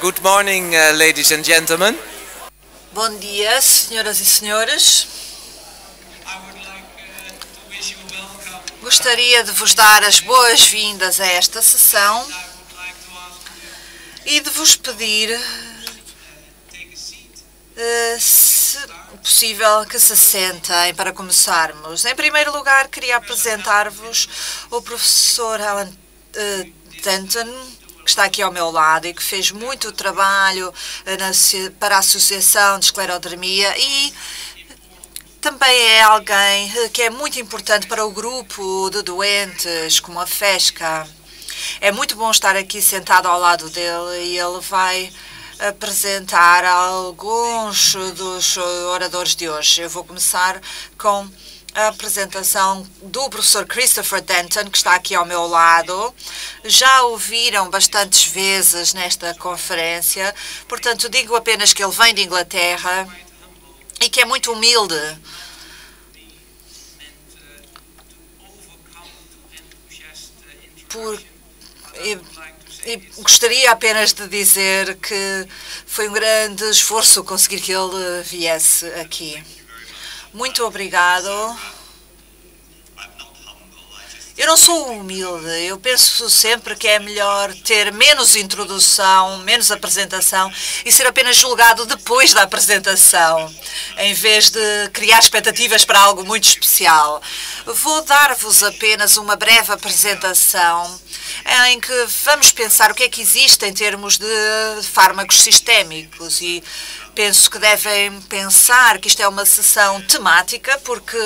Good morning, ladies and gentlemen. Bom dia, senhoras e senhores. Gostaria de vos dar as boas-vindas a esta sessão e de vos pedir, se possível, que se sentem para começarmos. Em primeiro lugar, queria apresentar-vos o professor Alan Denton, que está aqui ao meu lado e que fez muito trabalho para a Associação de Esclerodermia e também é alguém que é muito importante para o grupo de doentes, como a FESCA. É muito bom estar aqui sentado ao lado dele e ele vai apresentar alguns dos oradores de hoje. Eu vou começar com a apresentação do professor Christopher Denton, que está aqui ao meu lado. Já o viram bastantes vezes nesta conferência, portanto digo apenas que ele vem de Inglaterra e que é muito humilde. E gostaria apenas de dizer que foi um grande esforço conseguir que ele viesse aqui. Muito obrigado. Eu não sou humilde, eu penso sempre que é melhor ter menos introdução, menos apresentação e ser apenas julgado depois da apresentação, em vez de criar expectativas para algo muito especial. Vou dar-vos apenas uma breve apresentação em que vamos pensar o que é que existe em termos de fármacos sistémicos e penso que devem pensar que isto é uma sessão temática, porque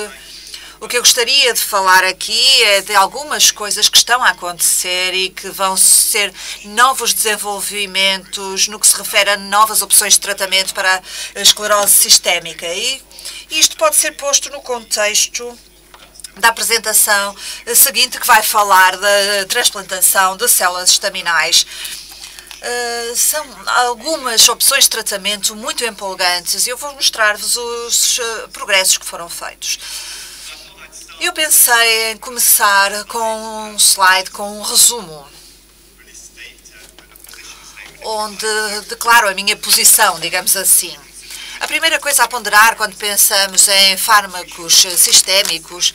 o que eu gostaria de falar aqui é de algumas coisas que estão a acontecer e que vão ser novos desenvolvimentos no que se refere a novas opções de tratamento para a esclerose sistémica. E isto pode ser posto no contexto da apresentação seguinte, que vai falar da transplantação de células estaminais. São algumas opções de tratamento muito empolgantes e eu vou mostrar-vos os progressos que foram feitos. Eu pensei em começar com um slide com um resumo, onde declaro a minha posição, digamos assim. A primeira coisa a ponderar quando pensamos em fármacos sistémicos,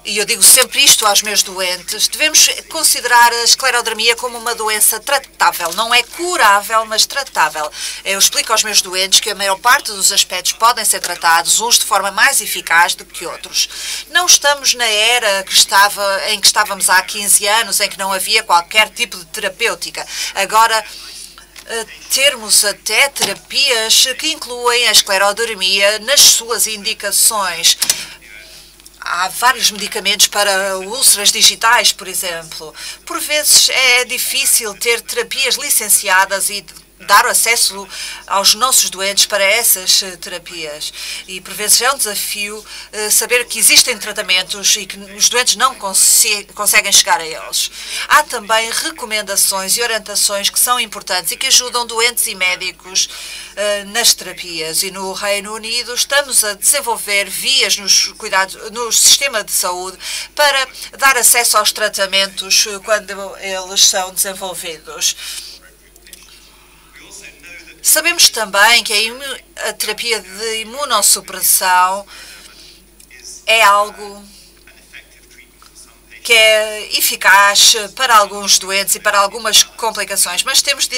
e eu digo sempre isto aos meus doentes, devemos considerar a esclerodermia como uma doença tratável. Não é curável, mas tratável. Eu explico aos meus doentes que a maior parte dos aspectos podem ser tratados, uns de forma mais eficaz do que outros. Não estamos na era em que estávamos há 15 anos, em que não havia qualquer tipo de terapêutica. Agora, termos até terapias que incluem a esclerodermia nas suas indicações. Há vários medicamentos para úlceras digitais, por exemplo. Por vezes é difícil ter terapias licenciadas e dar acesso aos nossos doentes para essas terapias. E por vezes é um desafio saber que existem tratamentos e que os doentes não conseguem chegar a eles. Há também recomendações e orientações que são importantes e que ajudam doentes e médicos nas terapias. E no Reino Unido estamos a desenvolver vias no sistema de saúde para dar acesso aos tratamentos quando eles são desenvolvidos. Sabemos também que a terapia de imunossupressão é algo que é eficaz para alguns doentes e para algumas complicações, mas temos de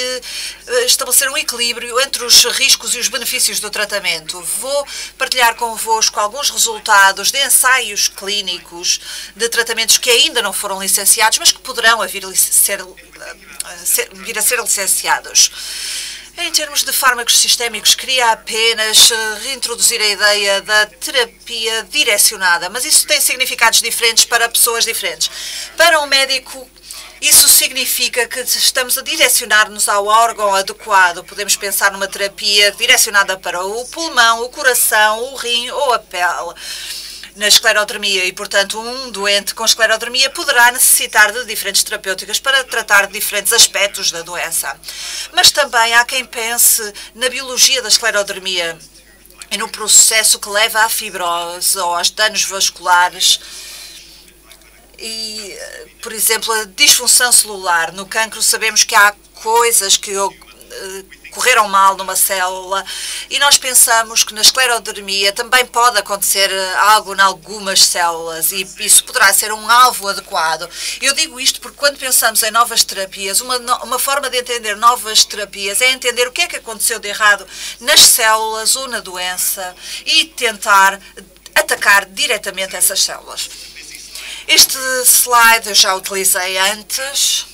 estabelecer um equilíbrio entre os riscos e os benefícios do tratamento. Vou partilhar convosco alguns resultados de ensaios clínicos de tratamentos que ainda não foram licenciados, mas que poderão vir a ser licenciados. Em termos de fármacos sistémicos, queria apenas reintroduzir a ideia da terapia direcionada, mas isso tem significados diferentes para pessoas diferentes. Para um médico, isso significa que estamos a direcionar-nos ao órgão adequado. Podemos pensar numa terapia direcionada para o pulmão, o coração, o rim ou a pele. Na esclerodermia e, portanto, um doente com esclerodermia poderá necessitar de diferentes terapêuticas para tratar diferentes aspectos da doença. Mas também há quem pense na biologia da esclerodermia e no processo que leva à fibrose ou aos danos vasculares e, por exemplo, a disfunção celular. No cancro sabemos que há coisas que correram mal numa célula, e nós pensamos que na esclerodermia também pode acontecer algo em algumas células e isso poderá ser um alvo adequado. Eu digo isto porque quando pensamos em novas terapias, uma forma de entender novas terapias é entender o que é que aconteceu de errado nas células ou na doença e tentar atacar diretamente essas células. Este slide eu já utilizei antes.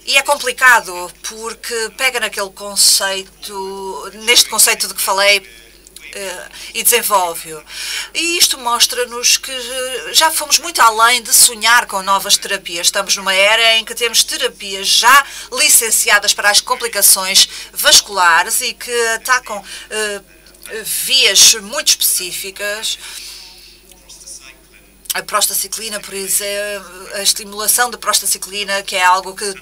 E é complicado porque pega naquele conceito, neste conceito de que falei, e desenvolve-o. E isto mostra-nos que já fomos muito além de sonhar com novas terapias. Estamos numa era em que temos terapias já licenciadas para as complicações vasculares e que atacam vias muito específicas. A prostaciclina, por exemplo, a estimulação da prostaciclina, que é algo que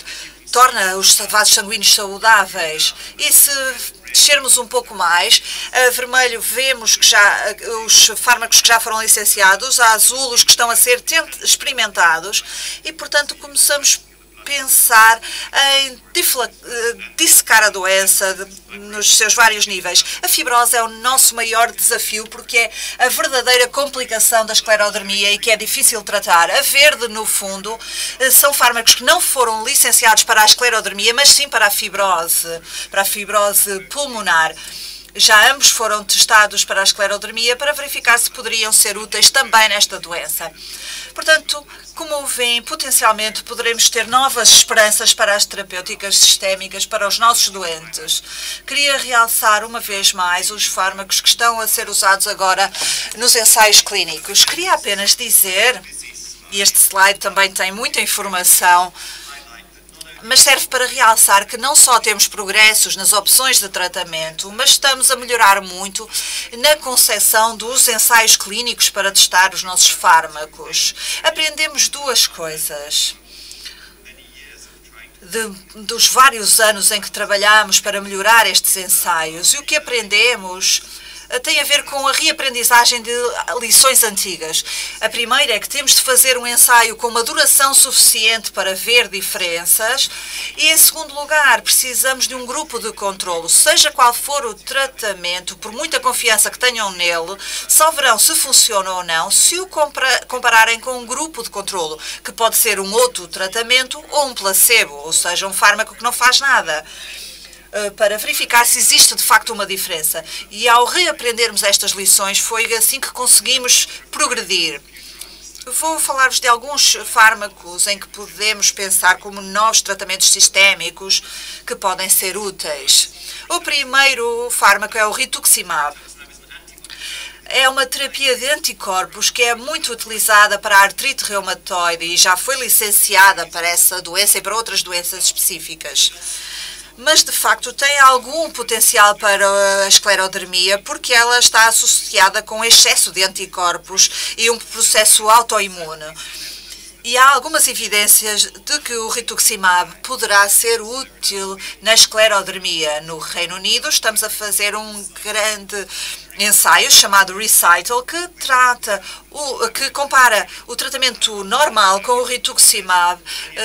torna os vasos sanguíneos saudáveis. E se descermos um pouco mais, a vermelho vemos que já os fármacos que já foram licenciados, a azul os que estão a ser experimentados e, portanto, começamos a pensar em dissecar a doença nos seus vários níveis. A fibrose é o nosso maior desafio porque é a verdadeira complicação da esclerodermia e que é difícil tratar. A verde, no fundo, são fármacos que não foram licenciados para a esclerodermia, mas sim para a fibrose pulmonar. Já ambos foram testados para a esclerodermia para verificar se poderiam ser úteis também nesta doença. Portanto, como veem, potencialmente poderemos ter novas esperanças para as terapêuticas sistémicas para os nossos doentes. Queria realçar uma vez mais os fármacos que estão a ser usados agora nos ensaios clínicos. Queria apenas dizer, e este slide também tem muita informação, mas serve para realçar que não só temos progressos nas opções de tratamento, mas estamos a melhorar muito na concepção dos ensaios clínicos para testar os nossos fármacos. Aprendemos duas coisas dos vários anos em que trabalhamos para melhorar estes ensaios. E o que aprendemos tem a ver com a reaprendizagem de lições antigas. A primeira é que temos de fazer um ensaio com uma duração suficiente para ver diferenças e, em segundo lugar, precisamos de um grupo de controlo. Seja qual for o tratamento, por muita confiança que tenham nele, só verão se funciona ou não se o compararem com um grupo de controlo, que pode ser um outro tratamento ou um placebo, ou seja, um fármaco que não faz nada, para verificar se existe de facto uma diferença. E ao reaprendermos estas lições, foi assim que conseguimos progredir. Vou falar-vos de alguns fármacos em que podemos pensar como novos tratamentos sistémicos que podem ser úteis. O primeiro fármaco é o rituximab. É uma terapia de anticorpos que é muito utilizada para a artrite reumatoide e já foi licenciada para essa doença e para outras doenças específicas. Mas, de facto, tem algum potencial para a esclerodermia porque ela está associada com excesso de anticorpos e um processo autoimune. E há algumas evidências de que o rituximab poderá ser útil na esclerodermia. No Reino Unido, estamos a fazer um grande ensaio chamado Recital, que compara o tratamento normal com o rituximab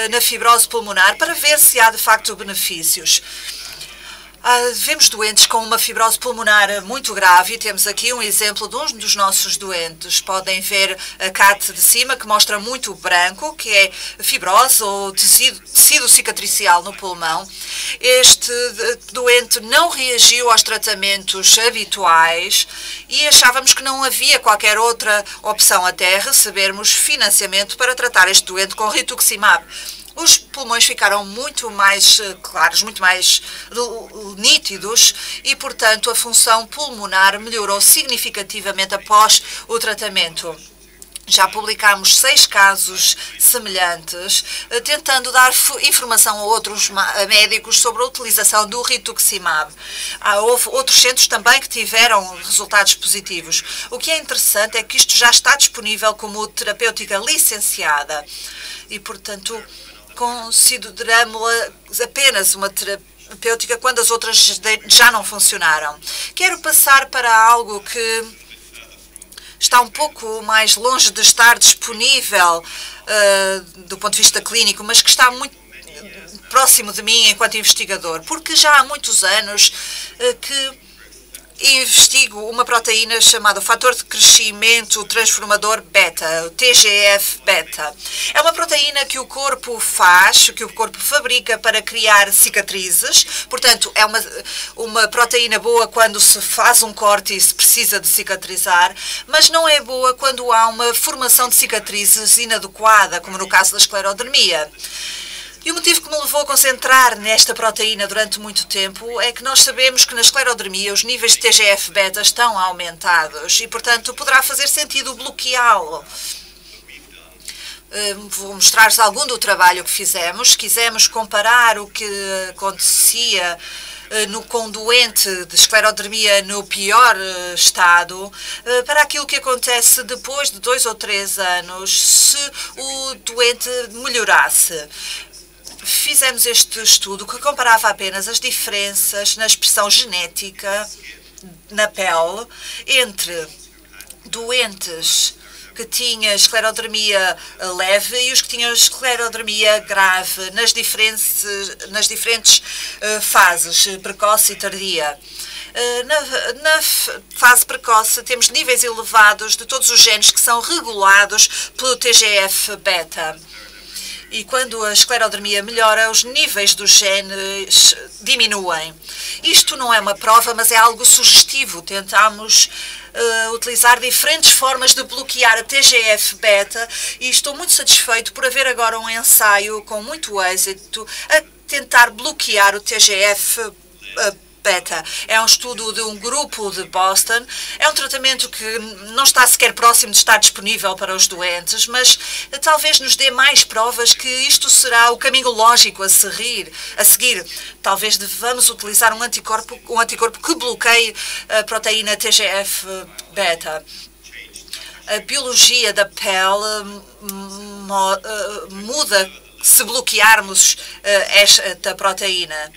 na fibrose pulmonar para ver se há de facto benefícios. Vemos doentes com uma fibrose pulmonar muito grave e temos aqui um exemplo de um dos nossos doentes. Podem ver a CAT de cima, que mostra muito branco, que é fibrose ou tecido cicatricial no pulmão. Este doente não reagiu aos tratamentos habituais e achávamos que não havia qualquer outra opção até recebermos financiamento para tratar este doente com rituximab. Os pulmões ficaram muito mais claros, muito mais nítidos e, portanto, a função pulmonar melhorou significativamente após o tratamento. Já publicámos 6 casos semelhantes, tentando dar informação a outros médicos sobre a utilização do rituximab. Houve outros centros também que tiveram resultados positivos. O que é interessante é que isto já está disponível como terapêutica licenciada e, portanto, consideramos-la apenas uma terapêutica quando as outras já não funcionaram. Quero passar para algo que está um pouco mais longe de estar disponível do ponto de vista clínico, mas que está muito próximo de mim enquanto investigador, porque já há muitos anos que investigo uma proteína chamada fator de crescimento transformador beta, o TGF-beta. É uma proteína que o corpo faz, que o corpo fabrica para criar cicatrizes. Portanto, é uma proteína boa quando se faz um corte e se precisa de cicatrizar, mas não é boa quando há uma formação de cicatrizes inadequada, como no caso da esclerodermia. E o motivo que me levou a concentrar nesta proteína durante muito tempo é que nós sabemos que na esclerodermia os níveis de TGF-beta estão aumentados e, portanto, poderá fazer sentido bloqueá-lo. Vou mostrar-vos algum do trabalho que fizemos. Quisemos comparar o que acontecia com doente de esclerodermia no pior estado para aquilo que acontece depois de 2 ou 3 anos se o doente melhorasse. Fizemos este estudo que comparava apenas as diferenças na expressão genética na pele entre doentes que tinham esclerodermia leve e os que tinham esclerodermia grave nas diferentes fases, precoce e tardia. Na fase precoce temos níveis elevados de todos os genes que são regulados pelo TGF-beta. E quando a esclerodermia melhora, os níveis dos genes diminuem. Isto não é uma prova, mas é algo sugestivo. Tentamos utilizar diferentes formas de bloquear a TGF-beta e estou muito satisfeito por haver agora um ensaio com muito êxito a tentar bloquear o TGF-beta. É um estudo de um grupo de Boston. É um tratamento que não está sequer próximo de estar disponível para os doentes, mas talvez nos dê mais provas que isto será o caminho lógico a seguir. Talvez devamos utilizar um anticorpo que bloqueie a proteína TGF-beta. A biologia da pele muda se bloquearmos esta proteína.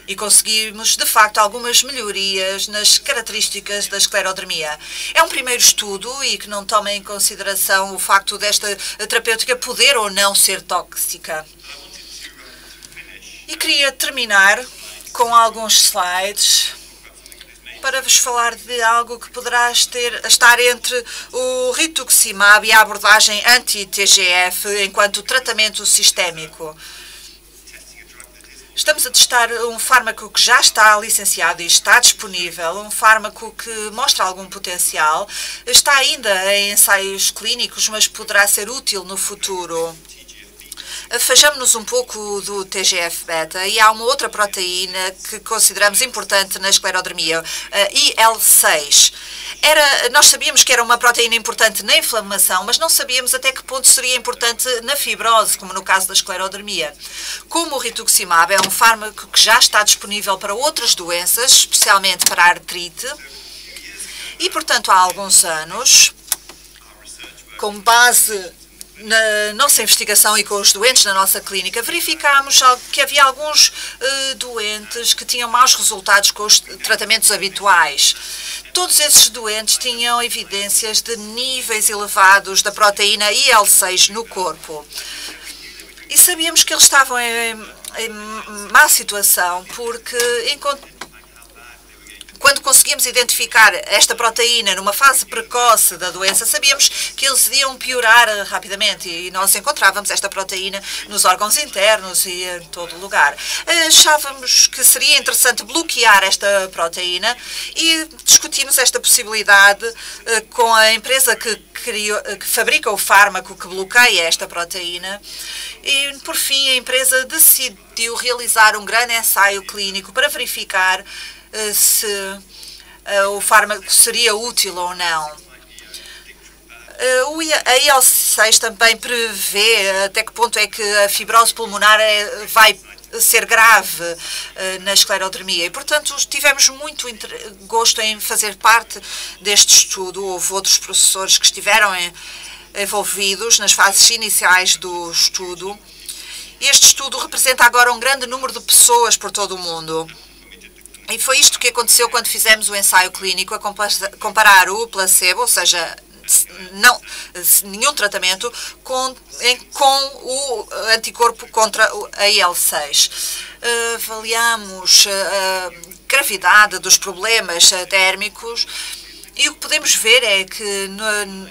E conseguimos, de facto, algumas melhorias nas características da esclerodermia. É um primeiro estudo e que não toma em consideração o facto desta terapêutica poder ou não ser tóxica. E queria terminar com alguns slides para vos falar de algo que poderá estar entre o rituximab e a abordagem anti-TGF enquanto tratamento sistémico. Estamos a testar um fármaco que já está licenciado e está disponível, um fármaco que mostra algum potencial. Está ainda em ensaios clínicos, mas poderá ser útil no futuro. Fajamos-nos um pouco do TGF-beta e há uma outra proteína que consideramos importante na esclerodermia, a IL-6. Nós sabíamos que era uma proteína importante na inflamação, mas não sabíamos até que ponto seria importante na fibrose, como no caso da esclerodermia. Como o rituximab é um fármaco que já está disponível para outras doenças, especialmente para a artrite, e, portanto, há alguns anos, com base na nossa investigação e com os doentes na nossa clínica, verificámos que havia alguns doentes que tinham maus resultados com os tratamentos habituais. Todos esses doentes tinham evidências de níveis elevados da proteína IL-6 no corpo. E sabíamos que eles estavam em má situação porque quando conseguimos identificar esta proteína numa fase precoce da doença, sabíamos que eles iam piorar rapidamente e nós encontrávamos esta proteína nos órgãos internos e em todo lugar. Achávamos que seria interessante bloquear esta proteína e discutimos esta possibilidade com a empresa que fabrica o fármaco que bloqueia esta proteína e, por fim, a empresa decidiu realizar um grande ensaio clínico para verificar se o fármaco seria útil ou não. A IL-6 também prevê até que ponto é que a fibrose pulmonar vai ser grave na esclerodermia e, portanto, tivemos muito gosto em fazer parte deste estudo. Houve outros professores que estiveram envolvidos nas fases iniciais do estudo. Este estudo representa agora um grande número de pessoas por todo o mundo. E foi isto que aconteceu quando fizemos o ensaio clínico, a comparar o placebo, ou seja, nenhum tratamento com o anticorpo contra a IL-6. Avaliamos a gravidade dos problemas térmicos e o que podemos ver é que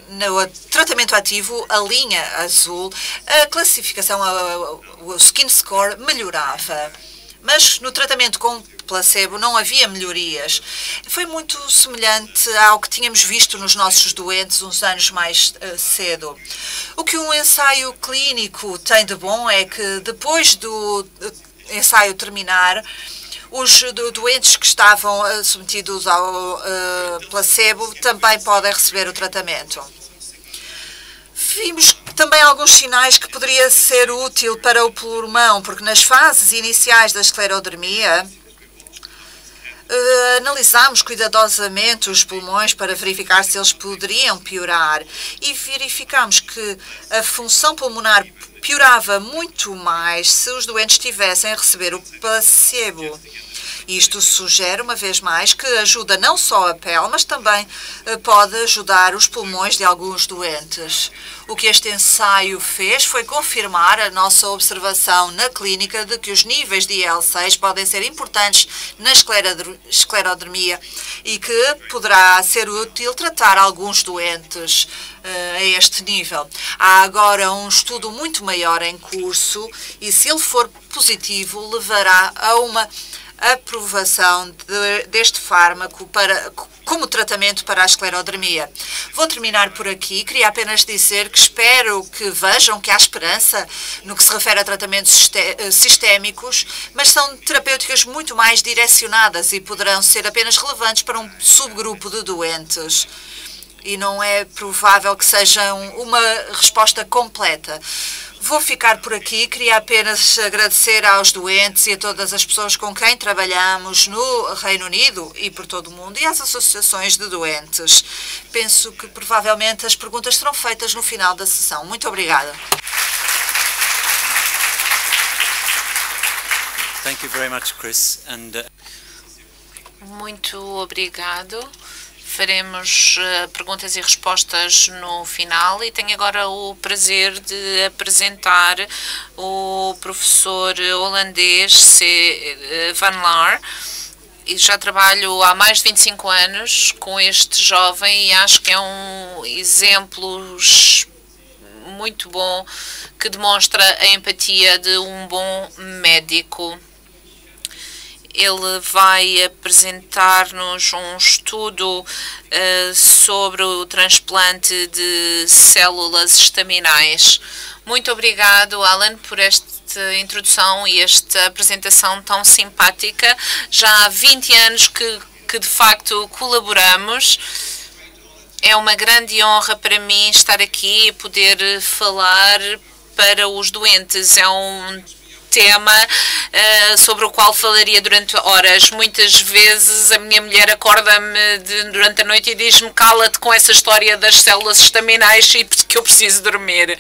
no tratamento ativo, a linha azul, a classificação, o skin score melhorava. Mas no tratamento com placebo não havia melhorias. Foi muito semelhante ao que tínhamos visto nos nossos doentes uns anos mais cedo. O que um ensaio clínico tem de bom é que depois do ensaio terminar, os doentes que estavam submetidos ao placebo também podem receber o tratamento. Vimos também alguns sinais que poderia ser útil para o pulmão, porque nas fases iniciais da esclerodermia, analisámos cuidadosamente os pulmões para verificar se eles poderiam piorar e verificámos que a função pulmonar piorava muito mais se os doentes tivessem a receber o placebo. Isto sugere, uma vez mais, que ajuda não só a pele, mas também pode ajudar os pulmões de alguns doentes. O que este ensaio fez foi confirmar a nossa observação na clínica de que os níveis de IL-6 podem ser importantes na esclerodermia e que poderá ser útil tratar alguns doentes a este nível. Há agora um estudo muito maior em curso e, se ele for positivo, levará a uma aprovação deste fármaco como tratamento para a esclerodermia. Vou terminar por aqui. Queria apenas dizer que espero que vejam que há esperança no que se refere a tratamentos sistémicos, mas são terapêuticas muito mais direcionadas e poderão ser apenas relevantes para um subgrupo de doentes. E não é provável que sejam uma resposta completa. Vou ficar por aqui. Queria apenas agradecer aos doentes e a todas as pessoas com quem trabalhamos no Reino Unido e por todo o mundo e às associações de doentes. Penso que provavelmente as perguntas serão feitas no final da sessão. Muito obrigada. Thank you very much, Chris. Muito obrigado. Faremos perguntas e respostas no final e tenho agora o prazer de apresentar o professor holandês C. Van Laar. E já trabalho há mais de 25 anos com este jovem e acho que é um exemplo muito bom que demonstra a empatia de um bom médico. Ele vai apresentar-nos um estudo sobre o transplante de células estaminais. Muito obrigado, Alan, por esta introdução e esta apresentação tão simpática. Já há 20 anos que de facto colaboramos. É uma grande honra para mim estar aqui e poder falar para os doentes. É um tema sobre o qual falaria durante horas. Muitas vezes a minha mulher acorda-me durante a noite e diz-me: cala-te com essa história das células estaminais e que eu preciso dormir.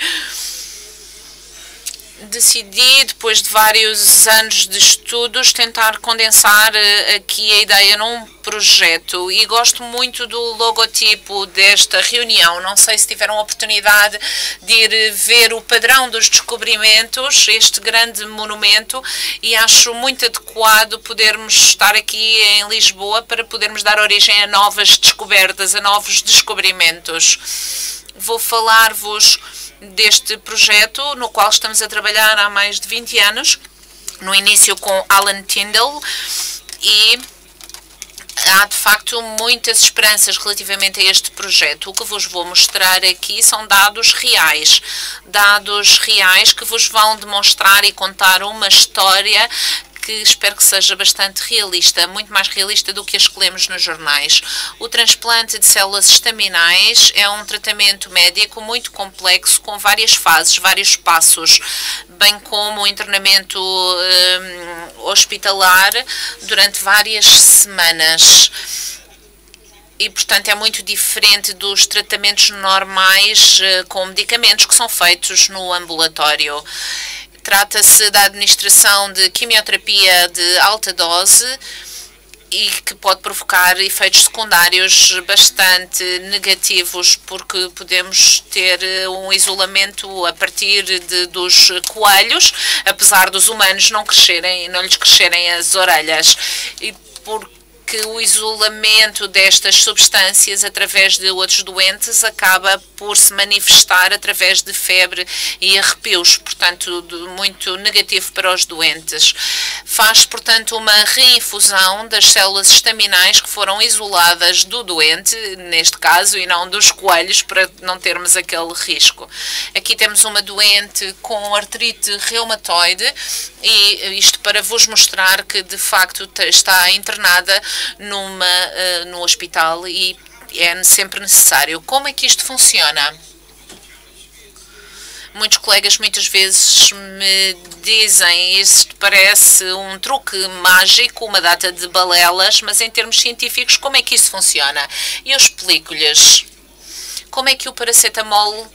Decidi, depois de vários anos de estudos, tentar condensar aqui a ideia num projeto e gosto muito do logotipo desta reunião. Não sei se tiveram a oportunidade de ir ver o padrão dos descobrimentos, este grande monumento, e acho muito adequado podermos estar aqui em Lisboa para podermos dar origem a novas descobertas, a novos descobrimentos. Vou falar-vos deste projeto no qual estamos a trabalhar há mais de 20 anos, no início com Alan Tyndall, e há de facto muitas esperanças relativamente a este projeto. O que vos vou mostrar aqui são dados reais que vos vão demonstrar e contar uma história que espero que seja bastante realista, muito mais realista do que as que lemos nos jornais. O transplante de células estaminais é um tratamento médico muito complexo, com várias fases, vários passos, bem como o internamento hospitalar durante várias semanas. E, portanto, é muito diferente dos tratamentos normais com medicamentos que são feitos no ambulatório. Trata-se da administração de quimioterapia de alta dose e que pode provocar efeitos secundários bastante negativos, porque podemos ter um isolamento a partir dos coelhos, apesar dos humanos não lhes crescerem as orelhas. E porque o isolamento destas substâncias através de outros doentes acaba por se manifestar através de febre e arrepios, portanto, muito negativo para os doentes. Faz, portanto, uma reinfusão das células estaminais que foram isoladas do doente, neste caso, e não dos coelhos, para não termos aquele risco. Aqui temos uma doente com artrite reumatoide, e isto para vos mostrar que, de facto, está internada no hospital e é sempre necessário. Como é que isto funciona? Muitos colegas muitas vezes me dizem isto parece um truque mágico, uma data de balelas, mas em termos científicos como é que isso funciona? E eu explico-lhes como é que o paracetamol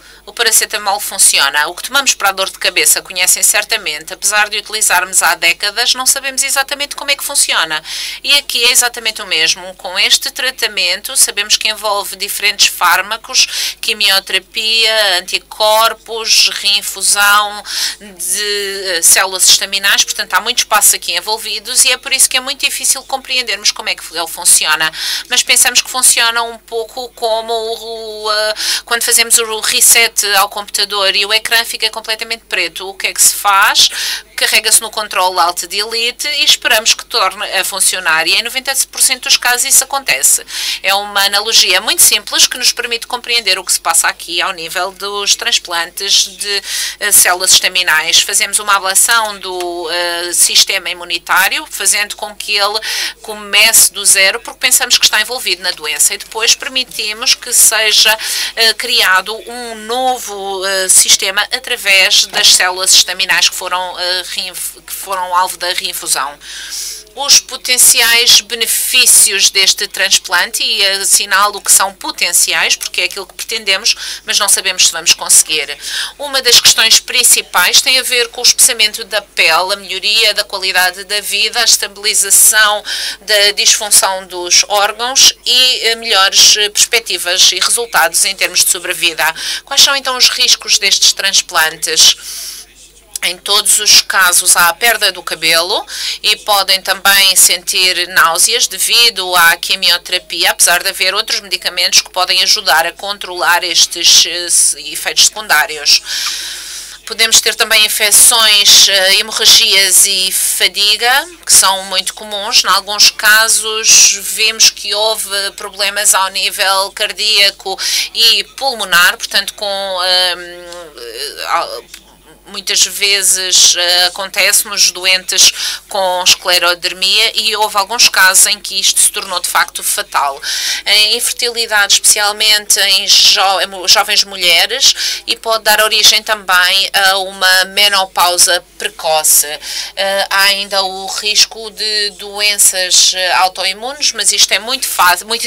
funciona. O que tomamos para a dor de cabeça conhecem certamente, apesar de utilizarmos há décadas, não sabemos exatamente como é que funciona. E aqui é exatamente o mesmo. Com este tratamento, sabemos que envolve diferentes fármacos, quimioterapia, anticorpos, reinfusão de células estaminais, portanto há muitos passos aqui envolvidos e é por isso que é muito difícil compreendermos como é que ele funciona. Mas pensamos que funciona um pouco como quando fazemos o reset ao computador e o ecrã fica completamente preto. O que é que se faz? Carrega-se no Ctrl Alt Delete e esperamos que torne a funcionar. E em 90% dos casos isso acontece. É uma analogia muito simples que nos permite compreender o que se passa aqui ao nível dos transplantes de células estaminais. Fazemos uma ablação do sistema imunitário, fazendo com que ele comece do zero, porque pensamos que está envolvido na doença. E depois permitimos que seja criado um novo sistema através das células estaminais que foram alvo da reinfusão. Os potenciais benefícios deste transplante, e assinalo que são potenciais, porque é aquilo que pretendemos, mas não sabemos se vamos conseguir. Uma das questões principais tem a ver com o espessamento da pele, a melhoria da qualidade da vida, a estabilização da disfunção dos órgãos e melhores perspectivas e resultados em termos de sobrevida. Quais são então os riscos destes transplantes? Em todos os casos há a perda do cabelo e podem também sentir náuseas devido à quimioterapia, apesar de haver outros medicamentos que podem ajudar a controlar estes efeitos secundários. Podemos ter também infecções, hemorragias e fadiga, que são muito comuns. Em alguns casos, vimos que houve problemas ao nível cardíaco e pulmonar, portanto, muitas vezes acontece nos doentes com esclerodermia e houve alguns casos em que isto se tornou de facto fatal. A infertilidade, especialmente em jovens mulheres, e pode dar origem também a uma menopausa precoce. Há ainda o risco de doenças autoimunes, mas isto é muito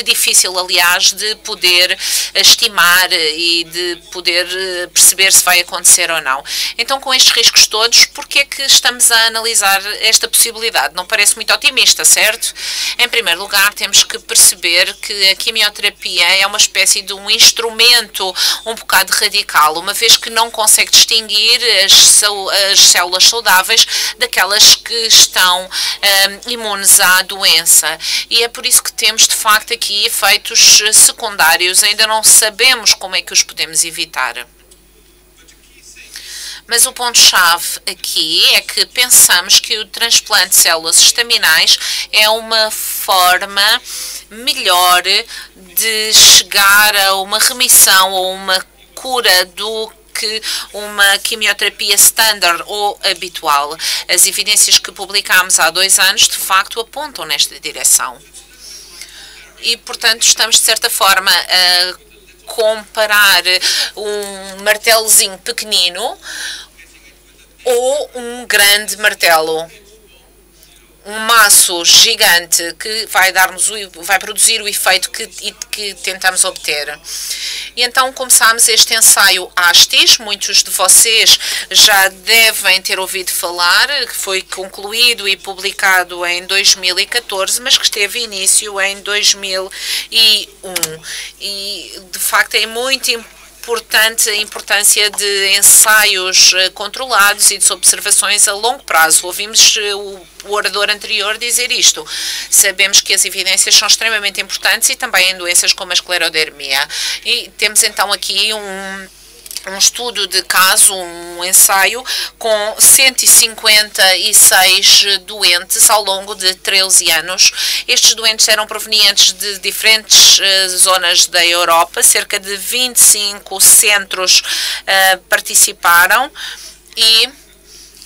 difícil, aliás, de poder estimar e de poder perceber se vai acontecer ou não. Então, com estes riscos todos, por que é que estamos a analisar esta possibilidade? Não parece muito otimista, certo? Em primeiro lugar, temos que perceber que a quimioterapia é uma espécie de um instrumento um bocado radical, uma vez que não consegue distinguir as células saudáveis daquelas que estão imunes à doença. E é por isso que temos, de facto, aqui efeitos secundários. Ainda não sabemos como é que os podemos evitar. Mas o ponto-chave aqui é que pensamos que o transplante de células estaminais é uma forma melhor de chegar a uma remissão ou uma cura do que uma quimioterapia standard ou habitual. As evidências que publicámos há 2 anos, de facto, apontam nesta direção. E, portanto, estamos, de certa forma, a comparar um martelozinho pequenino ou um grande martelo. um maço gigante que vai produzir o efeito que tentamos obter. E então começámos este ensaio ASTIS, muitos de vocês já devem ter ouvido falar, que foi concluído e publicado em 2014, mas que teve início em 2001. E de facto é muito importante a importância de ensaios controlados e de observações a longo prazo. Ouvimos o orador anterior dizer isto. Sabemos que as evidências são extremamente importantes e também em doenças como a esclerodermia. E temos então aqui um estudo de caso, um ensaio com 156 doentes ao longo de 13 anos. Estes doentes eram provenientes de diferentes zonas da Europa, cerca de 25 centros participaram e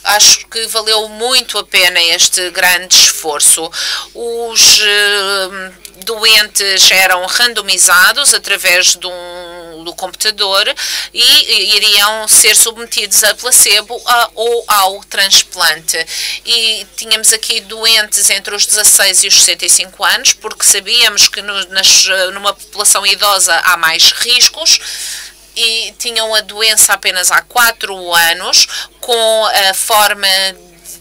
acho que valeu muito a pena este grande esforço. Os doentes eram randomizados através do computador e iriam ser submetidos a placebo ou ao transplante. E tínhamos aqui doentes entre os 16 e os 65 anos, porque sabíamos que numa população idosa há mais riscos, e tinham a doença apenas há 4 anos, com a forma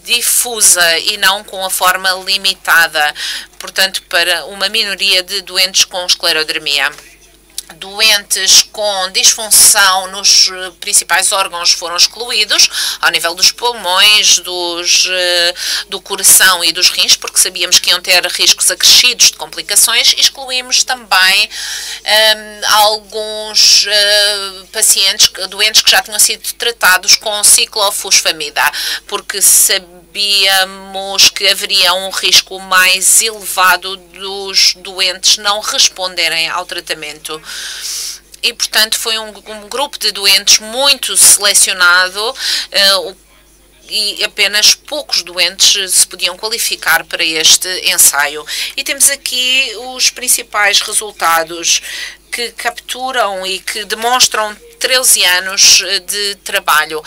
difusa e não com a forma limitada, portanto, para uma minoria de doentes com esclerodermia. Doentes com disfunção nos principais órgãos foram excluídos, ao nível dos pulmões, do coração e dos rins, porque sabíamos que iam ter riscos acrescidos de complicações. Excluímos também alguns pacientes, doentes que já tinham sido tratados com ciclofosfamida, porque sabíamos que haveria um risco mais elevado dos doentes não responderem ao tratamento. E, portanto, foi um grupo de doentes muito selecionado e apenas poucos doentes se podiam qualificar para este ensaio. E temos aqui os principais resultados que capturam e que demonstram 13 anos de trabalho.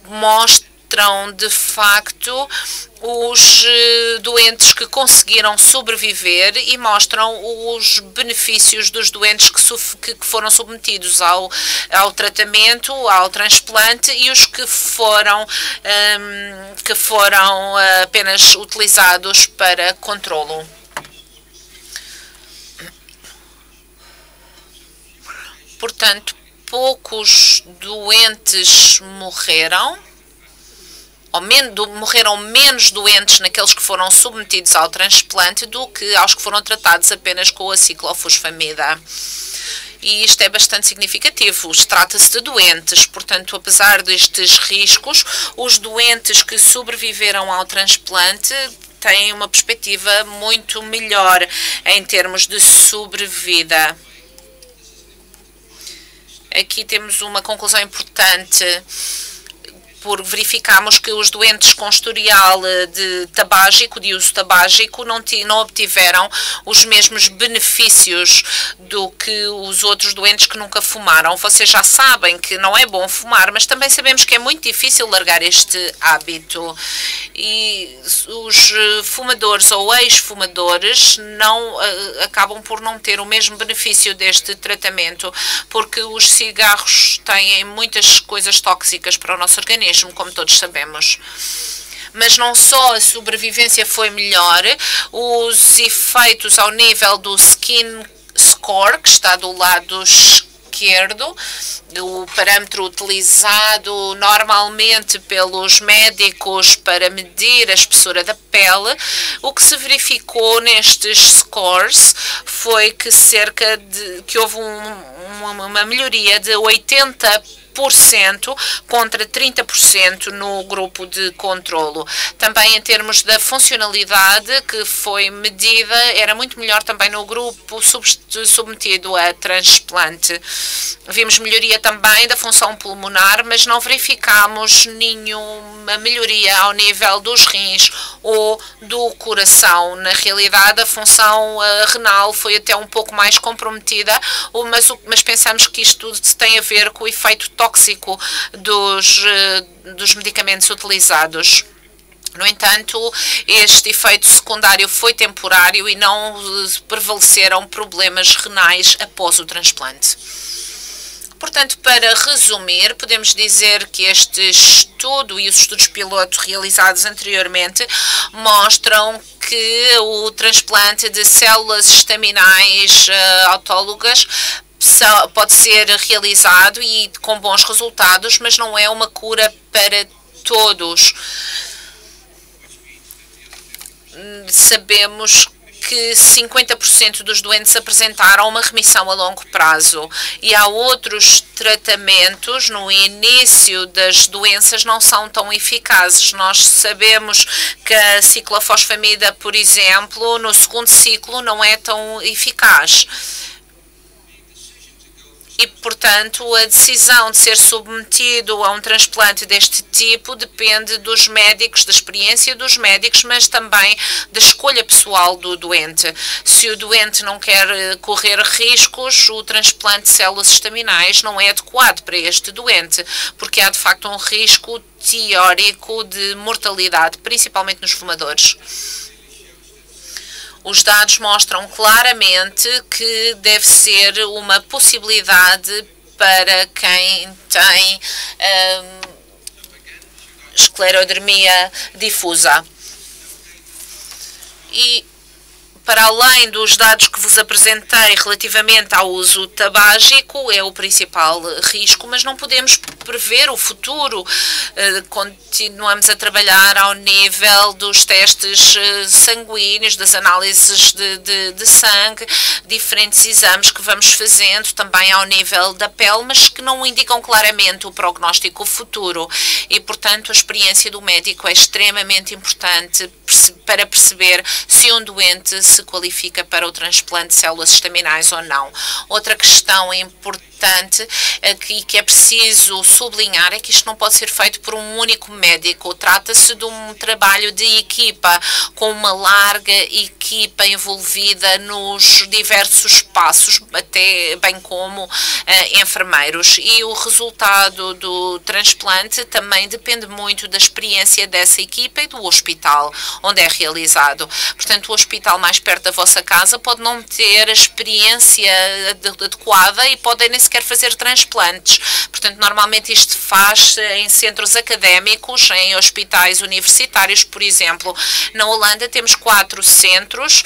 Mostram, de facto, os doentes que conseguiram sobreviver e mostram os benefícios dos doentes que foram submetidos ao tratamento, ao transplante, e os que foram apenas utilizados para controlo. Portanto, poucos doentes morreram, morreram menos doentes naqueles que foram submetidos ao transplante do que aos que foram tratados apenas com a ciclofosfamida. E isto é bastante significativo. Trata-se de doentes, portanto, apesar destes riscos, os doentes que sobreviveram ao transplante têm uma perspectiva muito melhor em termos de sobrevida. Aqui temos uma conclusão importante, porque verificamos que os doentes com historial de uso tabágico não obtiveram os mesmos benefícios do que os outros doentes que nunca fumaram. Vocês já sabem que não é bom fumar, mas também sabemos que é muito difícil largar este hábito. E os fumadores ou ex-fumadores acabam por não ter o mesmo benefício deste tratamento, porque os cigarros têm muitas coisas tóxicas para o nosso organismo, como todos sabemos. Mas não só a sobrevivência foi melhor, os efeitos ao nível do skin score, que está do lado esquerdo, o parâmetro utilizado normalmente pelos médicos para medir a espessura da pele, o que se verificou nestes scores foi que houve uma melhoria de 80% contra 30% no grupo de controlo. Também em termos da funcionalidade que foi medida, era muito melhor também no grupo submetido a transplante. Vimos melhoria também da função pulmonar, mas não verificamos nenhuma melhoria ao nível dos rins ou do coração. Na realidade, a função renal foi até um pouco mais comprometida, mas pensamos que isto tudo tem a ver com o efeito tóxico dos medicamentos utilizados. No entanto, este efeito secundário foi temporário e não prevaleceram problemas renais após o transplante. Portanto, para resumir, podemos dizer que este estudo e os estudos piloto realizados anteriormente mostram que o transplante de células estaminais autólogas pode ser realizado e com bons resultados, mas não é uma cura para todos. Sabemos que 50% dos doentes apresentaram uma remissão a longo prazo e há outros tratamentos no início das doenças não são tão eficazes. Nós sabemos que a ciclofosfamida, por exemplo, no segundo ciclo não é tão eficaz. E, portanto, a decisão de ser submetido a um transplante deste tipo depende dos médicos, da experiência dos médicos, mas também da escolha pessoal do doente. Se o doente não quer correr riscos, o transplante de células estaminais não é adequado para este doente, porque há, de facto, um risco teórico de mortalidade, principalmente nos fumadores. Os dados mostram claramente que deve ser uma possibilidade para quem tem esclerodermia difusa. E, para além dos dados que vos apresentei relativamente ao uso tabágico, é o principal risco, mas não podemos prever o futuro. Continuamos a trabalhar ao nível dos testes sanguíneos, das análises de sangue, diferentes exames que vamos fazendo, também ao nível da pele, mas que não indicam claramente o prognóstico futuro. E, portanto, a experiência do médico é extremamente importante para perceber se um doente se qualifica para o transplante de células estaminais ou não. Outra questão importante que é preciso sublinhar é que isto não pode ser feito por um único médico. Trata-se de um trabalho de equipa, com uma larga equipa envolvida nos diversos passos, até bem como enfermeiros. E o resultado do transplante também depende muito da experiência dessa equipa e do hospital onde é realizado. Portanto, o hospital mais perto da vossa casa pode não ter a experiência adequada e podem nem sequer fazer transplantes. Portanto, normalmente isto faz em centros académicos, em hospitais universitários, por exemplo. Na Holanda temos 4 centros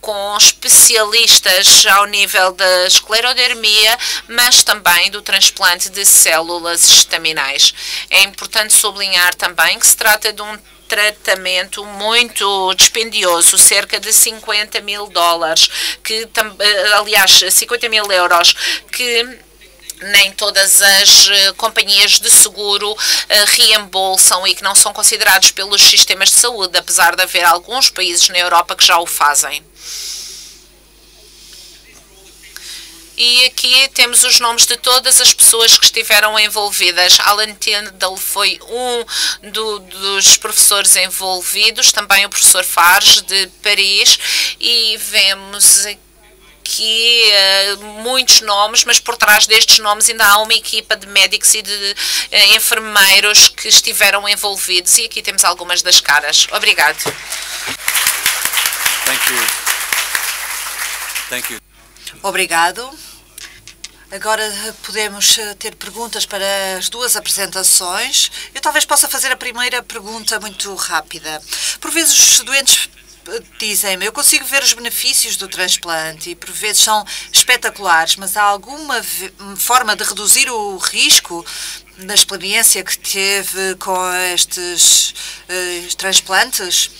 com especialistas ao nível da esclerodermia, mas também do transplante de células estaminais. É importante sublinhar também que se trata de um tratamento muito dispendioso, cerca de 50 mil dólares, que, aliás, 50 mil euros, que nem todas as companhias de seguro reembolsam e que não são considerados pelos sistemas de saúde, apesar de haver alguns países na Europa que já o fazem. E aqui temos os nomes de todas as pessoas que estiveram envolvidas. Alan Tyndall foi um dos professores envolvidos, também o professor Farge de Paris, e vemos aqui muitos nomes, mas por trás destes nomes ainda há uma equipa de médicos e de enfermeiros que estiveram envolvidos, e aqui temos algumas das caras. Obrigado. Thank you. Obrigado. Agora podemos ter perguntas para as duas apresentações. Eu talvez possa fazer a primeira pergunta muito rápida. Por vezes os doentes dizem-me, eu consigo ver os benefícios do transplante e por vezes são espetaculares, mas há alguma forma de reduzir o risco da experiência que teve com estes transplantes?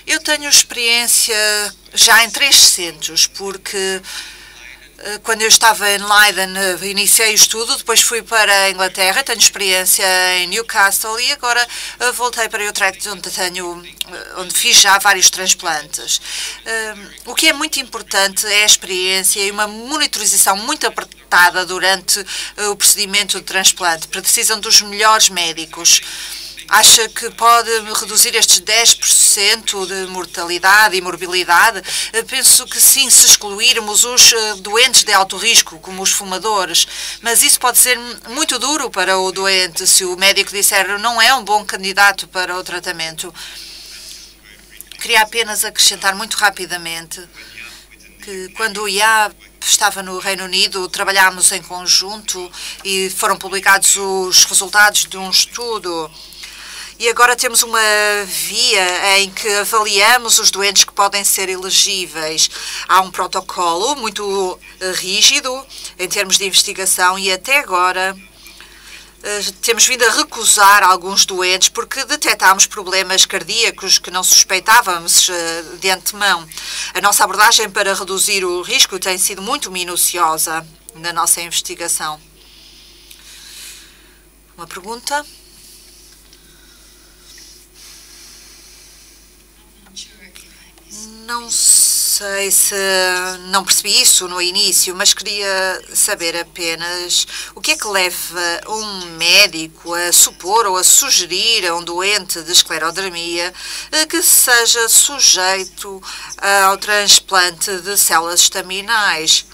Eu tenho experiência já em 3 centros, porque quando eu estava em Leiden, iniciei o estudo, depois fui para a Inglaterra, tenho experiência em Newcastle e agora voltei para Utrecht, onde fiz já vários transplantes. O que é muito importante é a experiência e uma monitorização muito apertada durante o procedimento de transplante. Precisam dos melhores médicos. Acha que pode reduzir estes 10% de mortalidade e morbilidade? Penso que sim, se excluirmos os doentes de alto risco, como os fumadores. Mas isso pode ser muito duro para o doente se o médico disser não é um bom candidato para o tratamento. Queria apenas acrescentar muito rapidamente que quando o IA estava no Reino Unido, trabalhámos em conjunto e foram publicados os resultados de um estudo. E agora temos uma via em que avaliamos os doentes que podem ser elegíveis. Há um protocolo muito rígido em termos de investigação e até agora temos vindo a recusar alguns doentes porque detectámos problemas cardíacos que não suspeitávamos de antemão. A nossa abordagem para reduzir o risco tem sido muito minuciosa na nossa investigação. Uma pergunta? Não sei se não percebi isso no início, mas queria saber apenas o que é que leva um médico a supor ou a sugerir a um doente de esclerodermia que seja sujeito ao transplante de células estaminais.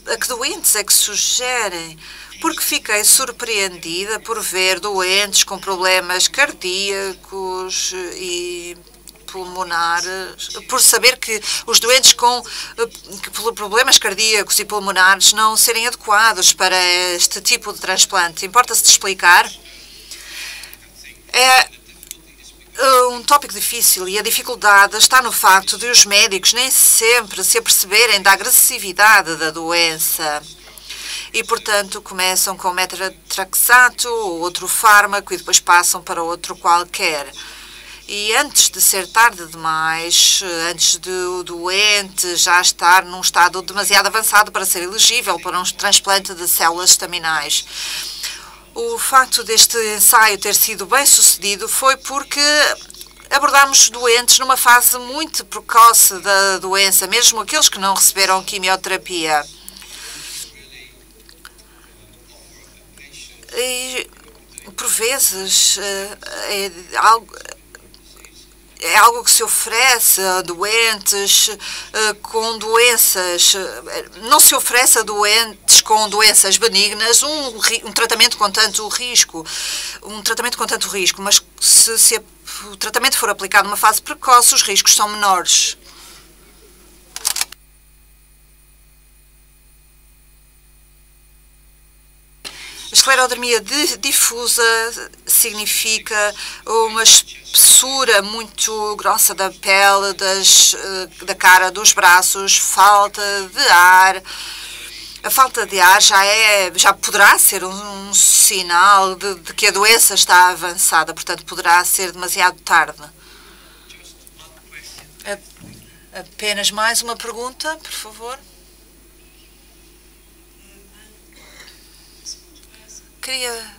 A que doentes é que sugerem? Porque fiquei surpreendida por ver doentes com problemas cardíacos e pulmonares, por saber que os doentes com problemas cardíacos e pulmonares não serem adequados para este tipo de transplante. Importa-se de explicar? É um tópico difícil e a dificuldade está no facto de os médicos nem sempre se aperceberem da agressividade da doença. E, portanto, começam com metrexato ou outro fármaco e depois passam para outro qualquer. E antes de ser tarde demais, antes de o doente já estar num estado demasiado avançado para ser elegível para um transplante de células estaminais. O facto deste ensaio ter sido bem sucedido foi porque abordámos doentes numa fase muito precoce da doença, mesmo aqueles que não receberam quimioterapia. E, por vezes, é algo que se oferece a doentes com doenças. Não se oferece a doentes com doenças benignas um tratamento com tanto risco. Mas se o tratamento for aplicado numa fase precoce, os riscos são menores. A esclerodermia difusa significa uma espessura muito grossa da pele, da cara, dos braços, falta de ar. A falta de ar já poderá ser um sinal de que a doença está avançada, portanto, poderá ser demasiado tarde. Apenas mais uma pergunta, por favor. Queria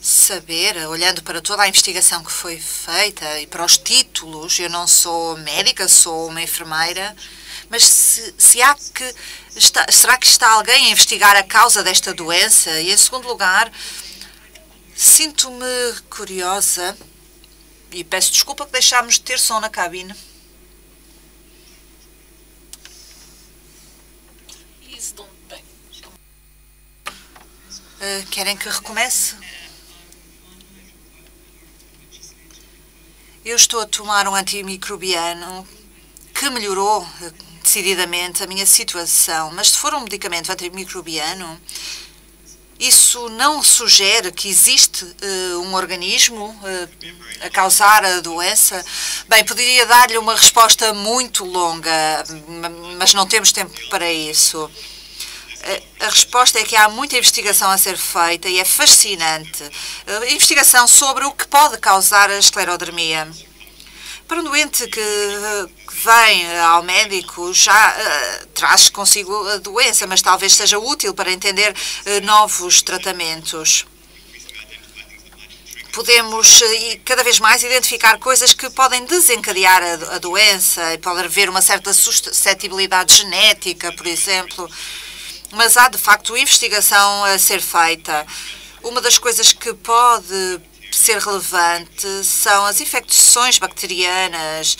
saber, olhando para toda a investigação que foi feita e para os títulos, eu não sou médica, sou uma enfermeira, mas será que está alguém a investigar a causa desta doença? E, em segundo lugar, sinto-me curiosa e peço desculpa que deixámos de ter som na cabine. Querem que recomece? Eu estou a tomar um antimicrobiano que melhorou decididamente a minha situação, mas se for um medicamento antimicrobiano, isso não sugere que existe um organismo a causar a doença? Bem, poderia dar-lhe uma resposta muito longa, mas não temos tempo para isso. A resposta é que há muita investigação a ser feita e é fascinante. Investigação sobre o que pode causar a esclerodermia. Para um doente que vem ao médico, já traz consigo a doença, mas talvez seja útil para entender novos tratamentos. Podemos cada vez mais identificar coisas que podem desencadear a doença e pode haver uma certa suscetibilidade genética, por exemplo. Mas há, de facto, investigação a ser feita. Uma das coisas que pode ser relevante são as infecções bacterianas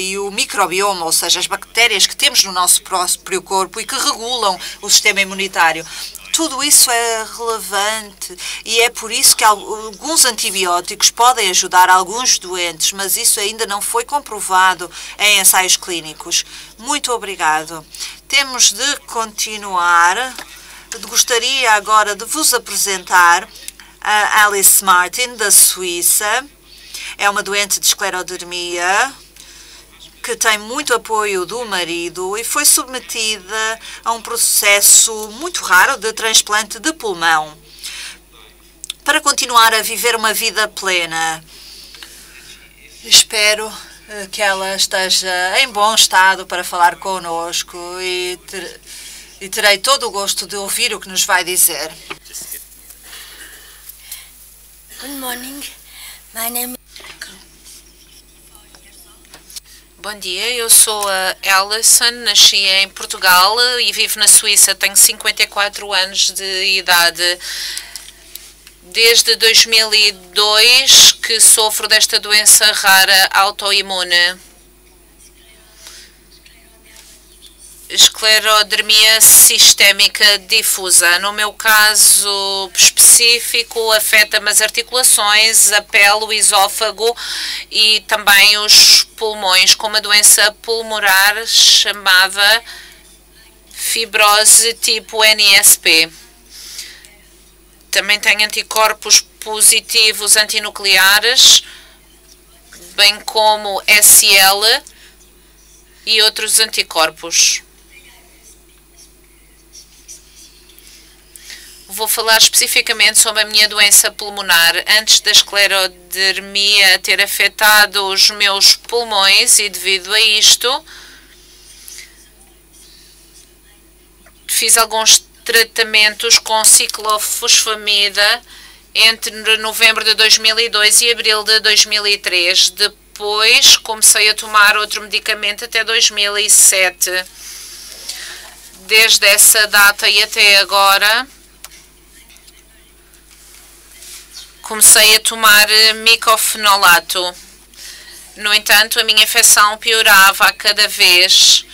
e o microbioma, ou seja, as bactérias que temos no nosso próprio corpo e que regulam o sistema imunitário. Tudo isso é relevante e é por isso que alguns antibióticos podem ajudar alguns doentes, mas isso ainda não foi comprovado em ensaios clínicos. Muito obrigado. Temos de continuar. Gostaria agora de vos apresentar a Alice Martin, da Suíça. É uma doente de esclerodermia que tem muito apoio do marido e foi submetida a um processo muito raro de transplante de pulmão para continuar a viver uma vida plena. Espero que ela esteja em bom estado para falar conosco e terei todo o gosto de ouvir o que nos vai dizer. Good morning. My name Bom dia, eu sou a Alison, nasci em Portugal e vivo na Suíça, tenho 54 anos de idade. Desde 2002 que sofro desta doença rara autoimune. Esclerodermia sistémica difusa. No meu caso específico, afeta-me as articulações, a pele, o esófago e também os pulmões, com uma doença pulmonar chamada fibrose tipo NSP. Também tenho anticorpos positivos antinucleares, bem como SL e outros anticorpos. Vou falar especificamente sobre a minha doença pulmonar. Antes da esclerodermia ter afetado os meus pulmões e devido a isto, fiz alguns tratamentos com ciclofosfamida entre novembro de 2002 e abril de 2003. Depois comecei a tomar outro medicamento até 2007. Desde essa data e até agora, comecei a tomar micofenolato. No entanto, a minha infecção piorava a cada vez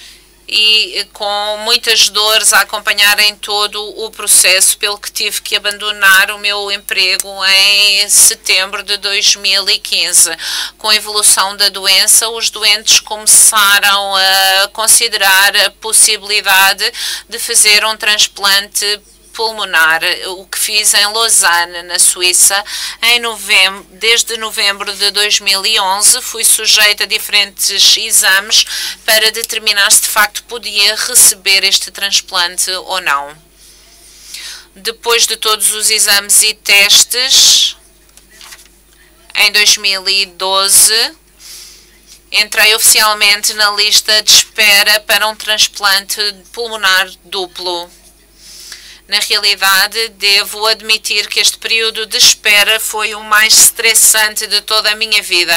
e com muitas dores a acompanharem todo o processo, pelo que tive que abandonar o meu emprego em setembro de 2015. Com a evolução da doença, os doentes começaram a considerar a possibilidade de fazer um transplante pulmonar, o que fiz em Lausanne, na Suíça, desde novembro de 2011. Fui sujeita a diferentes exames para determinar se de facto podia receber este transplante ou não. Depois de todos os exames e testes, em 2012, entrei oficialmente na lista de espera para um transplante pulmonar duplo. Na realidade, devo admitir que este período de espera foi o mais estressante de toda a minha vida,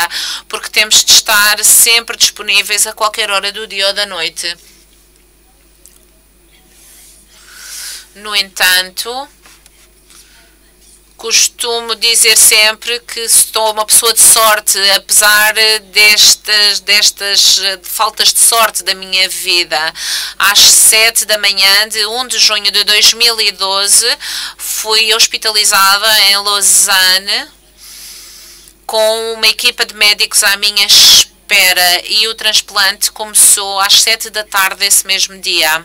porque temos de estar sempre disponíveis a qualquer hora do dia ou da noite. No entanto, costumo dizer sempre que sou uma pessoa de sorte, apesar destas faltas de sorte da minha vida. Às 7 da manhã de 1 de junho de 2012, fui hospitalizada em Lausanne com uma equipa de médicos à minha espera e o transplante começou às 7 da tarde desse mesmo dia.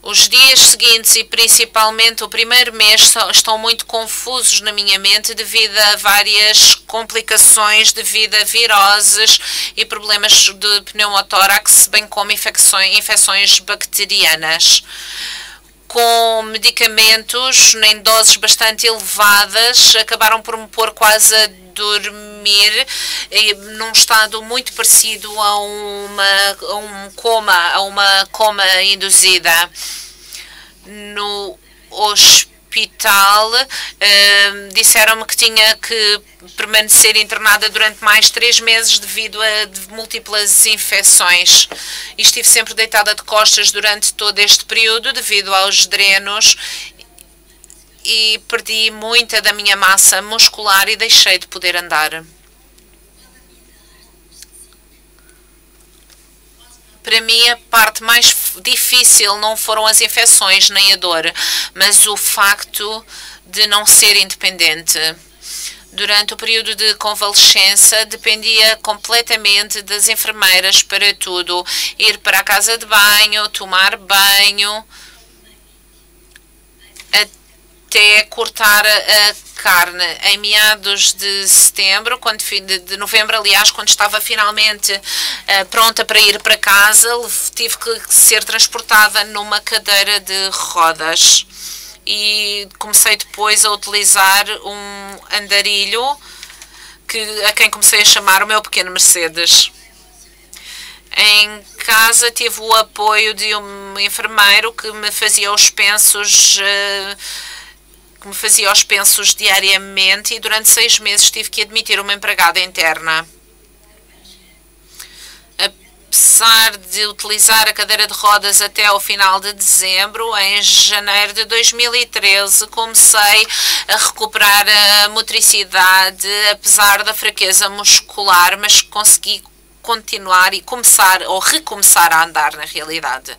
Os dias seguintes e principalmente o primeiro mês estão muito confusos na minha mente devido a várias complicações, devido a viroses e problemas de pneumotórax, bem como infecções bacterianas. Com medicamentos em doses bastante elevadas, acabaram por me pôr quase a dormir num estado muito parecido a uma coma induzida. No hospital disseram-me que tinha que permanecer internada durante mais 3 meses devido a múltiplas infecções. E estive sempre deitada de costas durante todo este período devido aos drenos e perdi muita da minha massa muscular e deixei de poder andar. Para mim, a parte mais difícil não foram as infecções nem a dor, mas o facto de não ser independente. Durante o período de convalescença, dependia completamente das enfermeiras para tudo. Ir para a casa de banho, tomar banho, até cortar a carne. Em meados de setembro, de novembro, aliás, quando estava finalmente pronta para ir para casa, tive que ser transportada numa cadeira de rodas. E comecei depois a utilizar um andarilho a quem comecei a chamar o meu pequeno Mercedes. Em casa tive o apoio de um enfermeiro que me fazia os pensos diariamente, e durante 6 meses tive que admitir uma empregada interna. Apesar de utilizar a cadeira de rodas até ao final de dezembro, em janeiro de 2013 comecei a recuperar a motricidade, apesar da fraqueza muscular, mas consegui continuar e recomeçar a andar na realidade.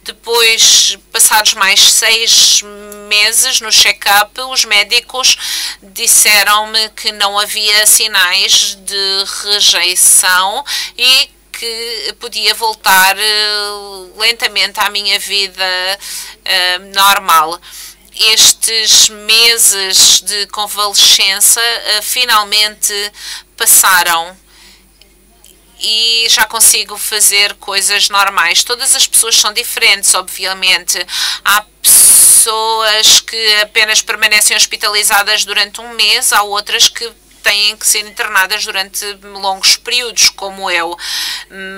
Depois, passados mais 6 meses no check-up, os médicos disseram-me que não havia sinais de rejeição e que podia voltar lentamente à minha vida normal. Estes meses de convalescença finalmente passaram e já consigo fazer coisas normais. Todas as pessoas são diferentes, obviamente. Há pessoas que apenas permanecem hospitalizadas durante um mês, há outras que têm que ser internadas durante longos períodos, como eu.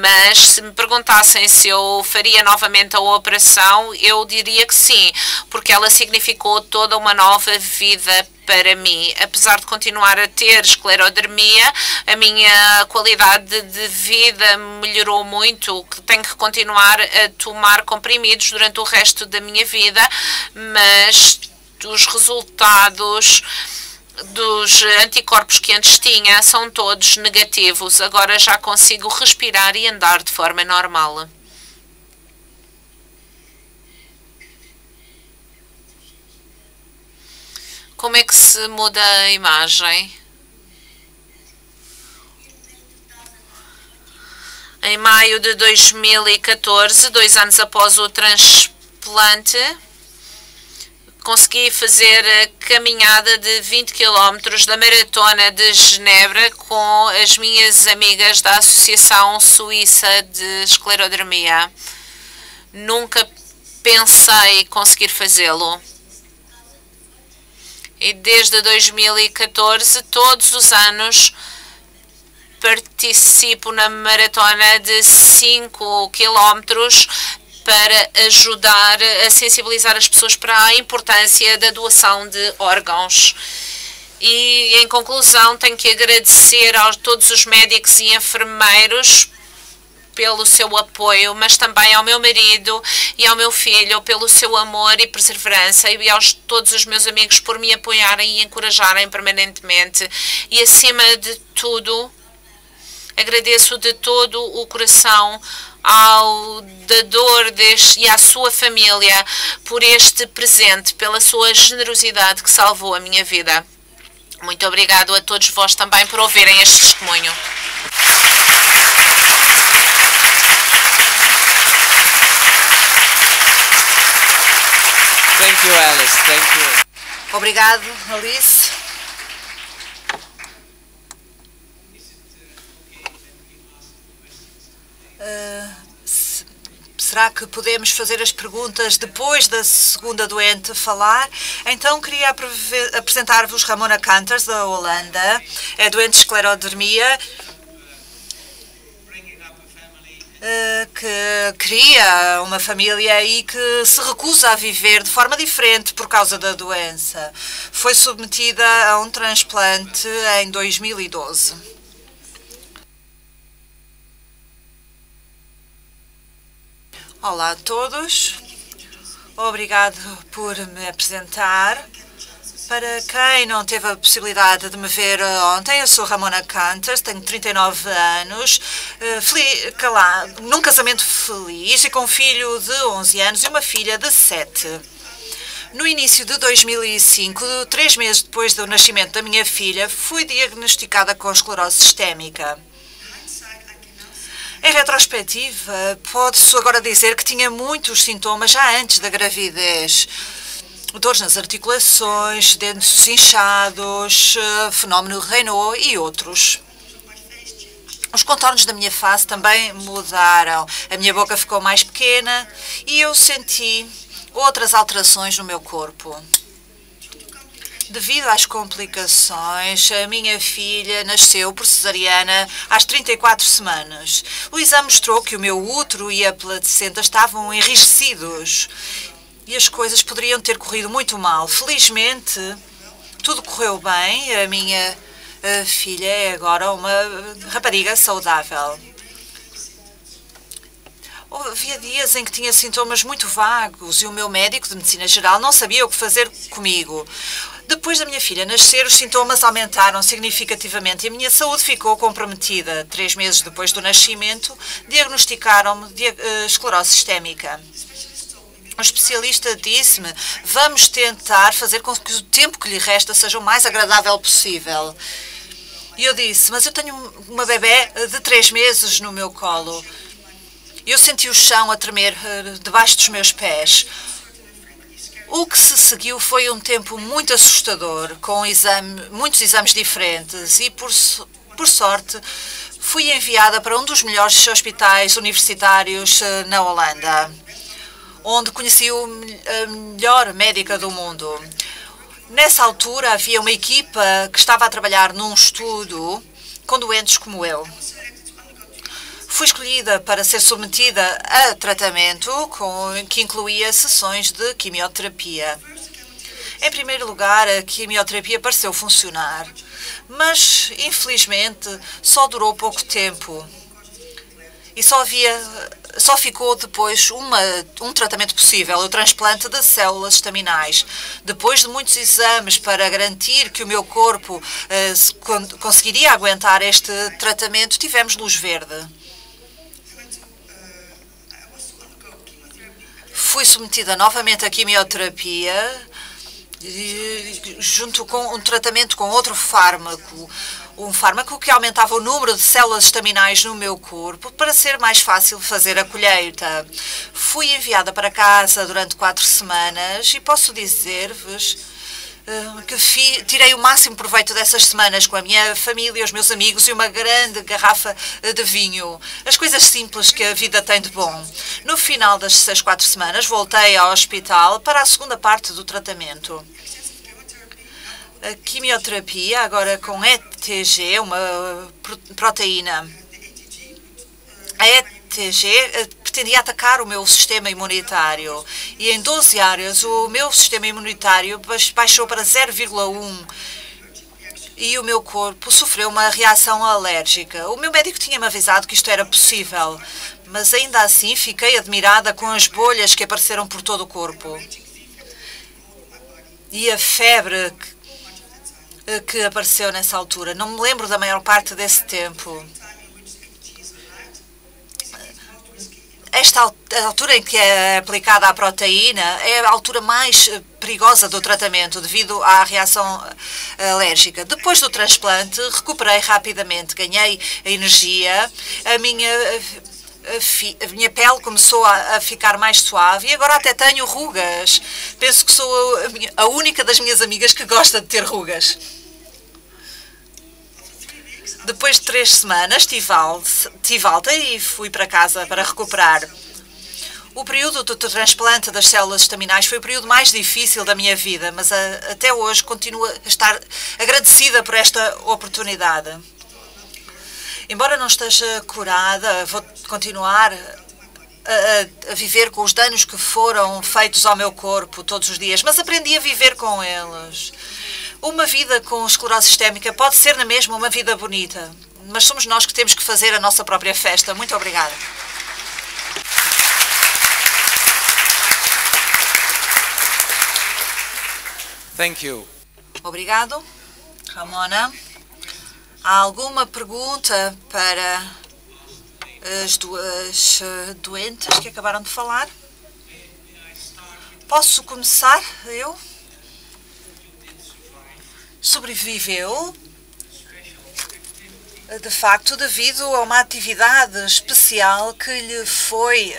Mas se me perguntassem se eu faria novamente a operação, eu diria que sim, porque ela significou toda uma nova vida para mim. Apesar de continuar a ter esclerodermia, a minha qualidade de vida melhorou muito. Tenho que continuar a tomar comprimidos durante o resto da minha vida, mas os resultados dos anticorpos que antes tinha são todos negativos. Agora já consigo respirar e andar de forma normal. Como é que se muda a imagem? Em maio de 2014, 2 anos após o transplante, consegui fazer a caminhada de 20 km da Maratona de Genebra com as minhas amigas da Associação Suíça de Esclerodermia. Nunca pensei conseguir fazê-lo. E desde 2014, todos os anos, participo na maratona de 5 km para ajudar a sensibilizar as pessoas para a importância da doação de órgãos. E, em conclusão, tenho que agradecer a todos os médicos e enfermeiros pelo seu apoio, mas também ao meu marido e ao meu filho pelo seu amor e perseverança, e aos todos os meus amigos por me apoiarem e encorajarem permanentemente. E, acima de tudo, agradeço de todo o coração ao dador e à sua família por este presente, pela sua generosidade que salvou a minha vida. Muito obrigado a todos vós também por ouvirem este testemunho. Thank you, Alice. Thank you. Obrigado, Alice. Será que podemos fazer as perguntas depois da segunda doente falar? Então, queria apresentar-vos Ramona Canters, da Holanda. É doente de esclerodermia, que cria uma família e que se recusa a viver de forma diferente por causa da doença. Foi submetida a um transplante em 2012. Olá a todos. Obrigado por me apresentar. Para quem não teve a possibilidade de me ver ontem, eu sou Ramona Canters, tenho 39 anos, num casamento feliz e com um filho de 11 anos e uma filha de 7. No início de 2005, 3 meses depois do nascimento da minha filha, fui diagnosticada com esclerose sistémica. Em retrospectiva, pode-se agora dizer que tinha muitos sintomas já antes da gravidez. Dores nas articulações, dentes inchados, fenómeno Raynaud e outros. Os contornos da minha face também mudaram. A minha boca ficou mais pequena e eu senti outras alterações no meu corpo. Devido às complicações, a minha filha nasceu por cesariana às 34 semanas. O exame mostrou que o meu útero e a placenta estavam enrijecidos e as coisas poderiam ter corrido muito mal. Felizmente, tudo correu bem. A minha filha é agora uma rapariga saudável. Havia dias em que tinha sintomas muito vagos e o meu médico de medicina geral não sabia o que fazer comigo. Depois da minha filha nascer, os sintomas aumentaram significativamente e a minha saúde ficou comprometida. 3 meses depois do nascimento, diagnosticaram-me esclerose sistémica. O especialista disse-me: vamos tentar fazer com que o tempo que lhe resta seja o mais agradável possível. E eu disse: mas eu tenho uma bebé de 3 meses no meu colo. Eu senti o chão a tremer debaixo dos meus pés. O que se seguiu foi um tempo muito assustador, com muitos exames diferentes e, por sorte, fui enviada para um dos melhores hospitais universitários na Holanda, onde conheci a melhor médica do mundo. Nessa altura, havia uma equipa que estava a trabalhar num estudo com doentes como eu. Fui escolhida para ser submetida a tratamento que incluía sessões de quimioterapia. Em primeiro lugar, a quimioterapia pareceu funcionar, mas, infelizmente, só durou pouco tempo. E só ficou depois um tratamento possível, o transplante de células estaminais. Depois de muitos exames para garantir que o meu corpo conseguiria aguentar este tratamento, tivemos luz verde. Fui submetida novamente à quimioterapia, junto com um tratamento com outro fármaco. Um fármaco que aumentava o número de células estaminais no meu corpo para ser mais fácil fazer a colheita. Fui enviada para casa durante 4 semanas e posso dizer-vos que tirei o máximo proveito dessas semanas com a minha família, os meus amigos e uma grande garrafa de vinho. As coisas simples que a vida tem de bom. No final das 4 semanas, voltei ao hospital para a segunda parte do tratamento. A quimioterapia, agora com ETG, uma proteína. A ETG pretendia atacar o meu sistema imunitário e em 12 áreas o meu sistema imunitário baixou para 0,1 e o meu corpo sofreu uma reação alérgica. O meu médico tinha-me avisado que isto era possível, mas ainda assim fiquei admirada com as bolhas que apareceram por todo o corpo. E a febre que apareceu nessa altura. Não me lembro da maior parte desse tempo. Esta altura em que é aplicada a proteína é a altura mais perigosa do tratamento devido à reação alérgica. Depois do transplante, recuperei rapidamente, ganhei energia, a minha pele começou a ficar mais suave e agora até tenho rugas. Penso que sou a única das minhas amigas que gosta de ter rugas. Depois de 3 semanas, tive alta e fui para casa para recuperar. O período do transplante das células estaminais foi o período mais difícil da minha vida, mas até hoje continuo a estar agradecida por esta oportunidade. Embora não esteja curada, vou continuar a viver com os danos que foram feitos ao meu corpo todos os dias, mas aprendi a viver com eles. Uma vida com esclerose sistémica pode ser na mesma uma vida bonita, mas somos nós que temos que fazer a nossa própria festa. Muito obrigada. Thank you. Obrigado. Ramona, há alguma pergunta para as duas doentes que acabaram de falar? Posso começar? Eu? Sobreviveu, de facto, devido a uma atividade especial que lhe foi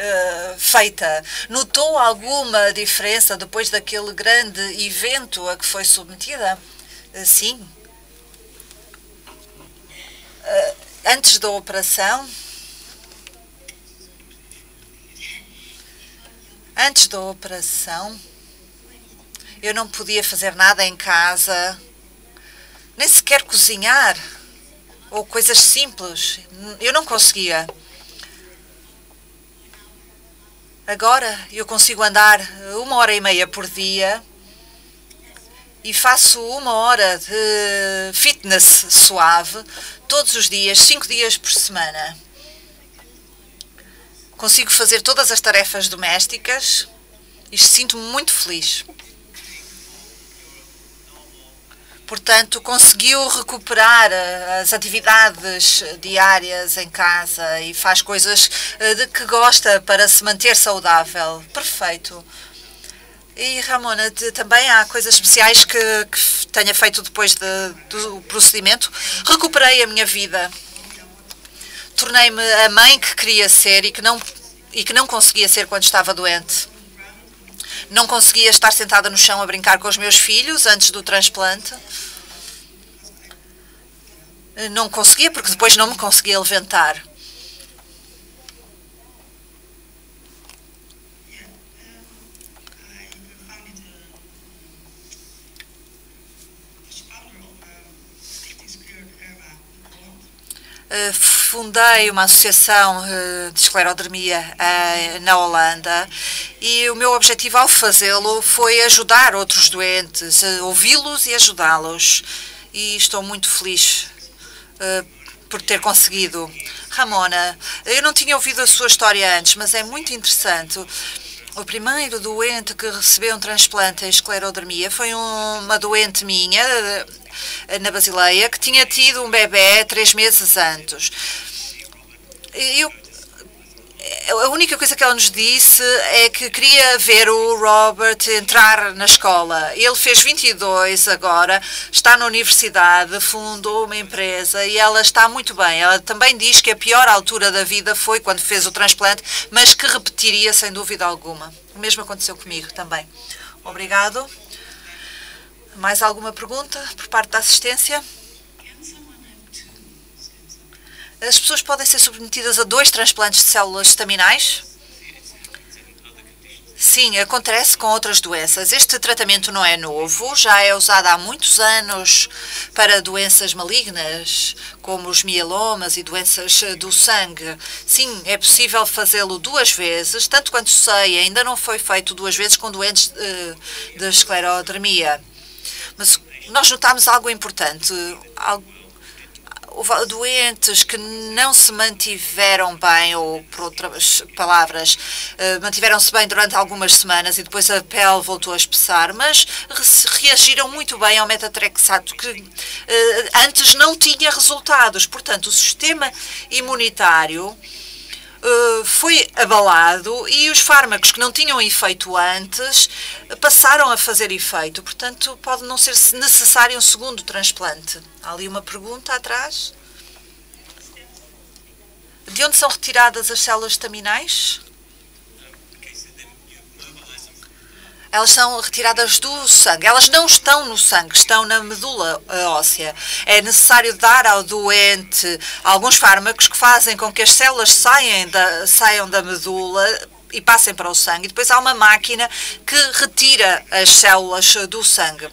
feita. Notou alguma diferença depois daquele grande evento a que foi submetida? Sim. Antes da operação? Antes da operação, eu não podia fazer nada em casa, nem sequer cozinhar, ou coisas simples. Eu não conseguia. Agora eu consigo andar 1h30 por dia e faço 1 hora de fitness suave todos os dias, 5 dias por semana. Consigo fazer todas as tarefas domésticas e sinto-me muito feliz. Portanto, conseguiu recuperar as atividades diárias em casa e faz coisas de que gosta para se manter saudável. Perfeito. E, Ramona, também há coisas especiais que tenha feito depois do procedimento? Recuperei a minha vida. Tornei-me a mãe que queria ser e que não conseguia ser quando estava doente. Não conseguia estar sentada no chão a brincar com os meus filhos antes do transplante. Não conseguia porque depois não me conseguia levantar. Fundei uma associação de esclerodermia na Holanda e o meu objetivo ao fazê-lo foi ajudar outros doentes, ouvi-los e ajudá-los. E estou muito feliz por ter conseguido. Ramona, eu não tinha ouvido a sua história antes, mas é muito interessante. O primeiro doente que recebeu um transplante em esclerodermia foi uma doente minha, na Basileia, que tinha tido um bebê 3 meses antes. A única coisa que ela nos disse é que queria ver o Robert entrar na escola. Ele fez 22 agora, está na universidade, fundou uma empresa e ela está muito bem. Ela também diz que a pior altura da vida foi quando fez o transplante, mas que repetiria sem dúvida alguma. O mesmo aconteceu comigo também. Obrigado. Mais alguma pergunta por parte da assistência? As pessoas podem ser submetidas a 2 transplantes de células estaminais? Sim, acontece com outras doenças. Este tratamento não é novo, já é usado há muitos anos para doenças malignas, como os mielomas e doenças do sangue. Sim, é possível fazê-lo 2 vezes, tanto quanto sei, ainda não foi feito 2 vezes com doentes de esclerodermia. Mas nós notámos algo importante. Houve doentes que não se mantiveram bem, ou por outras palavras, mantiveram-se bem durante algumas semanas e depois a pele voltou a espessar, mas reagiram muito bem ao metatrexato, que antes não tinha resultados. Portanto, o sistema imunitário foi abalado e os fármacos que não tinham efeito antes passaram a fazer efeito. Portanto, pode não ser necessário um segundo transplante. Há ali uma pergunta atrás. De onde são retiradas as células estaminais? Elas são retiradas do sangue. Elas não estão no sangue, estão na medula óssea. É necessário dar ao doente alguns fármacos que fazem com que as células saiam da medula e passem para o sangue. E depois há uma máquina que retira as células do sangue.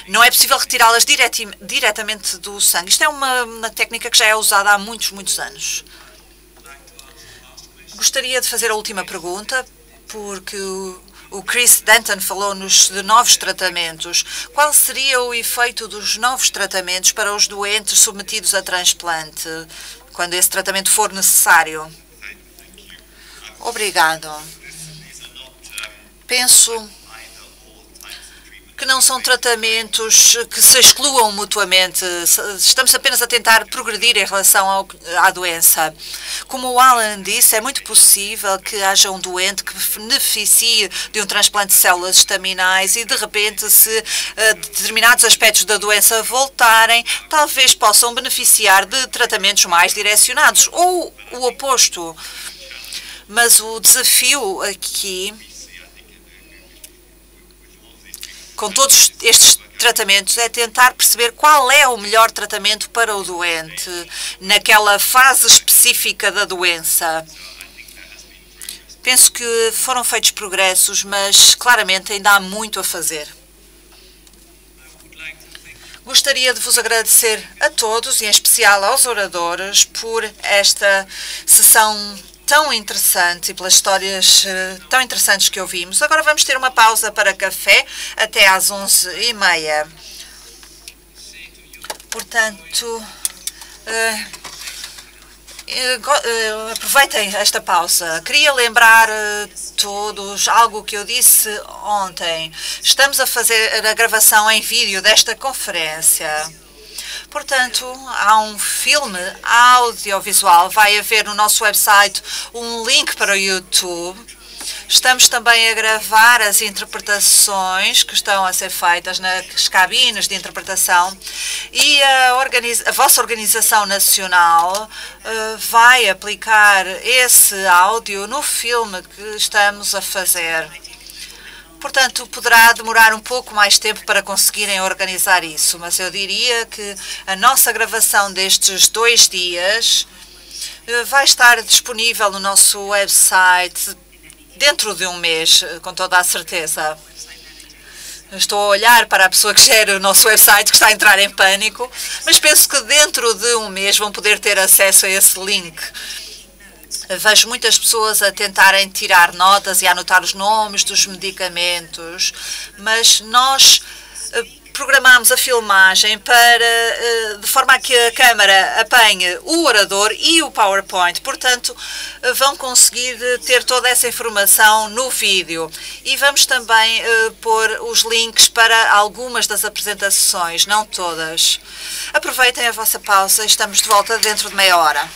Não é possível retirá-las diretamente do sangue. Isto é uma técnica que já é usada há muitos, muitos anos. Gostaria de fazer a última pergunta, porque o Chris Denton falou-nos de novos tratamentos. Qual seria o efeito dos novos tratamentos para os doentes submetidos a transplante, quando esse tratamento for necessário? Obrigado. Penso que não são tratamentos que se excluam mutuamente. Estamos apenas a tentar progredir em relação à doença. Como o Alan disse, é muito possível que haja um doente que beneficie de um transplante de células estaminais e, de repente, se determinados aspectos da doença voltarem, talvez possam beneficiar de tratamentos mais direcionados, ou o oposto. Mas o desafio aqui, com todos estes tratamentos, é tentar perceber qual é o melhor tratamento para o doente naquela fase específica da doença. Penso que foram feitos progressos, mas claramente ainda há muito a fazer. Gostaria de vos agradecer a todos, e em especial aos oradores, por esta sessão tão interessante e pelas histórias tão interessantes que ouvimos. Agora vamos ter uma pausa para café até às 11h30. Portanto, aproveitem esta pausa. Queria lembrar todos algo que eu disse ontem. Estamos a fazer a gravação em vídeo desta conferência. Portanto, há um filme audiovisual. Vai haver no nosso website um link para o YouTube. Estamos também a gravar as interpretações que estão a ser feitas nas cabines de interpretação e a vossa organização nacional vai aplicar esse áudio no filme que estamos a fazer. Portanto, poderá demorar um pouco mais tempo para conseguirem organizar isso, mas eu diria que a nossa gravação destes 2 dias vai estar disponível no nosso website dentro de um mês, com toda a certeza. Estou a olhar para a pessoa que gera o nosso website, que está a entrar em pânico, mas penso que dentro de um mês vão poder ter acesso a esse link. Vejo muitas pessoas a tentarem tirar notas e a anotar os nomes dos medicamentos, mas nós programamos a filmagem de forma a que a câmara apanhe o orador e o PowerPoint. Portanto, vão conseguir ter toda essa informação no vídeo. E vamos também pôr os links para algumas das apresentações, não todas. Aproveitem a vossa pausa, estamos de volta dentro de meia hora.